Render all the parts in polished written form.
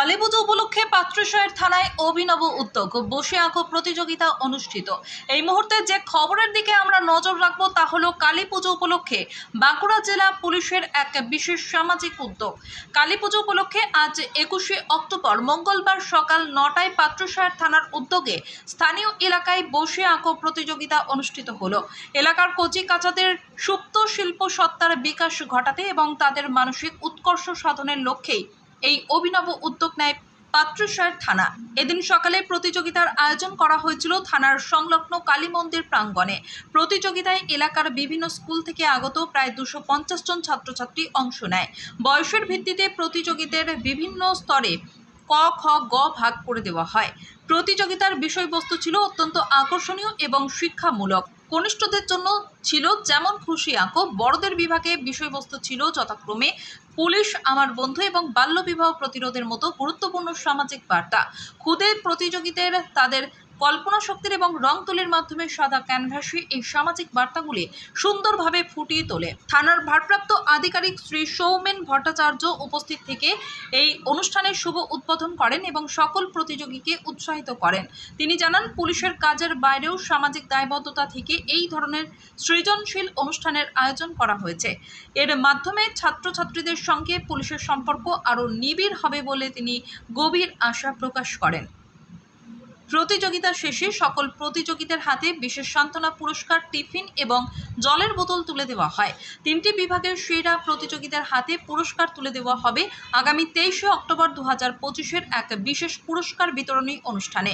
কালীপুজো উপলক্ষে পাত্রসাহের থানায় অভিনব উদ্যোগ, বসে আঁকো প্রতিযোগিতা অনুষ্ঠিত। এই মুহূর্তে যে খবরের দিকে আমরা নজর রাখবো তা হলো কালীপুজো উপলক্ষে বাঁকুড়া জেলা পুলিশের এক বিশেষ সামাজিক উদ্যোগ। কালীপুজো উপলক্ষে আজ 21শে অক্টোবর মঙ্গলবার সকাল 9টায় পাত্রসাহের থানার উদ্যোগে স্থানীয় এলাকায় বসে আঁকো প্রতিযোগিতা অনুষ্ঠিত হলো। এলাকার কচি কাচাদের সুপ্ত শিল্প সত্তার বিকাশ ঘটাতে এবং তাদের মানসিক উৎকর্ষ সাধনের লক্ষ্যেই এই অভিনব উদ্যোগ নেয় পাত্রসাহের থানা। এদিন সকালে প্রতিযোগিতার আয়োজন করা হয়েছিল থানার সংলগ্ন কালী মন্দির প্রাঙ্গণে। প্রতিযোগিতায় এলাকার বিভিন্ন স্কুল থেকে আগত প্রায় 250 জন ছাত্রছাত্রী অংশ নেয়। বয়সের ভিত্তিতে প্রতিযোগিতার বিভিন্ন স্তরে ক, খ, গ ভাগ করে দেওয়া হয়। প্রতিযোগিতার বিষয়বস্তু ছিল অত্যন্ত আকর্ষণীয় এবং শিক্ষামূলক। কনিষ্ঠদের জন্য ছিল যেমন খুশি আঁকো, বড়দের বিভাগে বিষয়বস্তু ছিল যথাক্রমে পুলিশ আমার বন্ধু এবং বাল্যবিবাহ প্রতিরোধের মতো গুরুত্বপূর্ণ সামাজিক বার্তা। খুদে প্রতিযোগীদের তাদের কল্পনা শক্তির এবং রং তুলির মাধ্যমে সাদা ক্যানভাসে এই সামাজিক বার্তাগুলি সুন্দরভাবে ফুটিয়ে তোলে। থানার ভারপ্রাপ্ত আধিকারিক শ্রী সৌমেন ভট্টাচার্য উপস্থিত থেকে এই অনুষ্ঠানের শুভ উদ্বোধন করেন এবং সকল প্রতিযোগীকে উৎসাহিত করেন। তিনি জানান, পুলিশের কাজের বাইরেও সামাজিক দায়বদ্ধতা থেকে এই ধরনের সৃজনশীল অনুষ্ঠানের আয়োজন করা হয়েছে। এর মাধ্যমে ছাত্রছাত্রীদের সঙ্গে পুলিশের সম্পর্ক আরও নিবিড় হবে বলে তিনি গভীর আশা প্রকাশ করেন। প্রতিযোগিতা শেষে সকল প্রতিযোগীদের হাতে বিশেষ সান্ত্বনা পুরস্কার, টিফিন এবং জলের বোতল তুলে দেওয়া হয়। 3টি বিভাগের সেরা প্রতিযোগীদের হাতে পুরস্কার তুলে দেওয়া হবে আগামী 23শে অক্টোবর 2025-এর এক বিশেষ পুরস্কার বিতরণী অনুষ্ঠানে।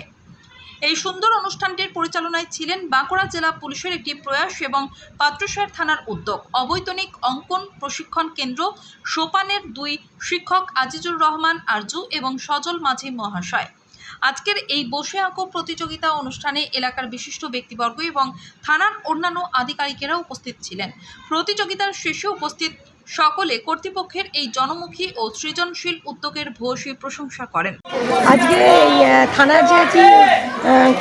এই সুন্দর অনুষ্ঠানটির পরিচালনায় ছিলেন বাঁকুড়া জেলা পুলিশের একটি প্রয়াস এবং পাত্রসাহের থানার উদ্যোগ। অবৈতনিক অঙ্কন প্রশিক্ষণ কেন্দ্র সোপানের 2 শিক্ষক আজিজুর রহমান আরজু এবং সজল মাঝি মহাশয়। আজকের এই বসে আঁকো প্রতিযোগিতা অনুষ্ঠানে এলাকার বিশিষ্ট ব্যক্তিবর্গ এবং থানার অন্যান্য আধিকারিকেরা উপস্থিত ছিলেন। প্রতিযোগিতার শেষে উপস্থিত সকলে কর্তৃপক্ষের এই জনমুখী ও সৃজনশীল উদ্যোগের ভূয়সী প্রশংসা করেন। আজকে এই থানার যে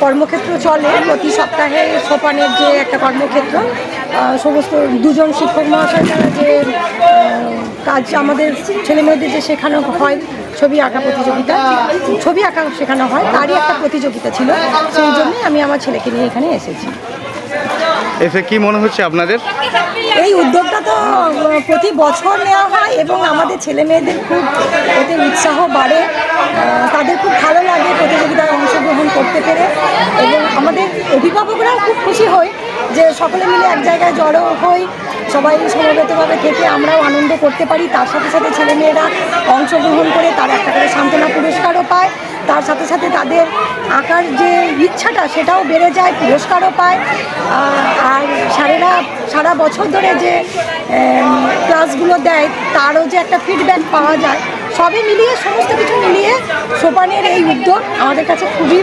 কর্মক্ষেত্র চলে, প্রতি সপ্তাহে সোপানের যে একটা কর্মক্ষেত্র, সমস্ত 2 জন শিক্ষক মহাশয় দ্বারা যে কাজ আমাদের ছেলেমেয়েদের যে শেখানো হয়, ছবি আঁকা প্রতিযোগিতা, ছবি আঁকা শেখানো হয়, তারই একটা প্রতিযোগিতা ছিল। সেই জন্যই আমি আমার ছেলেকে নিয়ে এখানে এসেছি। এসে কি মনে হচ্ছে আপনাদের? এই উদ্যোগটা তো প্রতি বছর নেওয়া হয় এবং আমাদের ছেলে মেয়েদের খুব এতে উৎসাহ বাড়ে, তাদের খুব ভালো লাগে প্রতিযোগিতায় অংশগ্রহণ করতে পেরে, এবং আমাদের অভিভাবকরাও খুব খুশি হয় যে সকলে মিলে এক জায়গায় জড়ো হই, সবাই সমবেতভাবে থেকে আমরাও আনন্দ করতে পারি। তার সাথে সাথে ছেলেমেয়েরা অংশগ্রহণ করে তারা একটা করে সান্ত্বনা পুরস্কারও পায়, তার সাথে সাথে তাদের আঁকার যে ইচ্ছাটা সেটাও বেড়ে যায়, পুরস্কারও পায়। আর স্যারেরা সারা বছর ধরে যে ক্লাসগুলো দেয় তারও যে একটা ফিডব্যাক পাওয়া যায়, সবই মিলিয়ে, সমস্ত কিছু মিলিয়ে সোপানের এই উদ্যোগ আমাদের কাছে খুবই,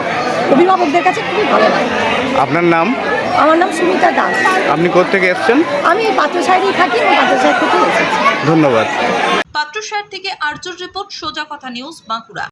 অভিভাবকদের কাছে খুবই ভালো লাগে। আপনার নাম? আমার নাম সুমিতা দাস। আপনি কোত্থেকে এসেছেন? আমি পাত্রসাহেরই থাকি এবং পাত্রসাহের থেকে এসেছি। ধন্যবাদ। পাত্রসাহের থেকে আর্যর রিপোর্ট, সোজা কথা নিউজ, বাঁকুড়া।